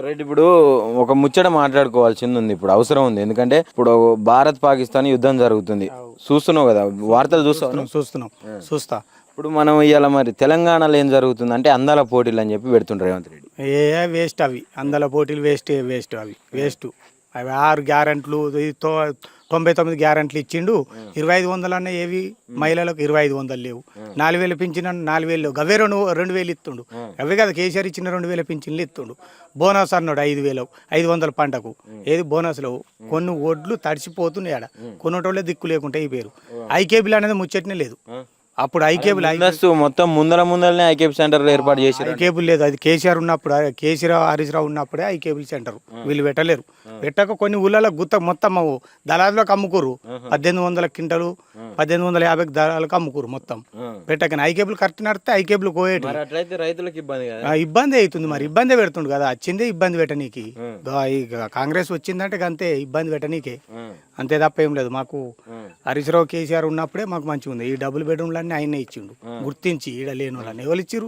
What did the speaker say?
Right. ఇప్పుడు ఒక ముచ్చట మాట్లాడుకోవాల్సింది ఉంది, ఇప్పుడు అవసరం ఉంది. ఎందుకంటే ఇప్పుడు భారత్ పాకిస్తాన్ యుద్ధం జరుగుతుంది, చూస్తున్నావు కదా, వార్తలు చూస్తావు. చూస్తున్నాం చూస్తా. ఇప్పుడు మనం ఇవాళ మరి తెలంగాణలో ఏం జరుగుతుంది అంటే అందాల పోటీలు అని చెప్పి పెడుతుండ్రు రేవంత్ రెడ్డి. వేస్ట్ అవి అందులో పోటీలు వేస్ట్ అవి వేస్ట్. అవి 6 గ్యారెంట్లు 99 గ్యారెంట్లు ఇచ్చిండు. 2500 అన్న ఏవి మహిళలకు 2500 లేవు. 4000 పింఛన్ 4000 లేవు. అవే 2000 ఇస్తుండు. అవే కదా కేసీఆర్ ఇచ్చిన 2000 పింఛన్లు ఇస్తుండు. బోనస్ అన్నాడు 500 పంటకు. ఏది బోనస్ లేవు. కొన్ని ఒడ్లు తడిసిపోతున్నాయి ఆడ. కొన్నటోళ్ళే దిక్కు లేకుంటే ఈ పేరు ఐకేబీలు అనేది ముచ్చటనే లేదు. అప్పుడు ఐకేబుల్ మొత్తం ముందరనే ఐకేబీ సెంటర్ ఏర్పాటు చేసి ఐకేబుల్ లేదు. అది కేసీఆర్ ఉన్నప్పుడు, కేసీఆర్ హరీష్ రావు ఉన్నప్పుడే ఐకేబుల్ సెంటర్. వీళ్ళు పెట్టలేరు. పెట్టక కొన్ని ఊళ్ళలో మొత్తం దళారులకు అమ్ముకోరు. 1800 క్వింటలు 1850 దళాలకు అమ్ముకోరు మొత్తం. పెట్టకని ఐకేబుల్ కరెక్ట్ నడితే ఐకేబుల్ కోయేటి. రైతులకు ఇబ్బంది అవుతుంది. మరి ఇబ్బంది పెడుతుండు కదా, వచ్చిందే ఇబ్బంది పెట్టనీకి. కాంగ్రెస్ వచ్చిందంటే అంతే ఇబ్బంది పెట్టనీకే, అంతే తప్ప ఏం లేదు. మాకు హరీష్ రావు కేసీఆర్ ఉన్నప్పుడే మాకు మంచిగా ఉంది. ఈ డబుల్ బెడ్రూమ్లన్నీ ఆయనే ఇచ్చిండు గుర్తించి. ఈడ లేని వాళ్ళని ఎవరు ఇచ్చిర్రు?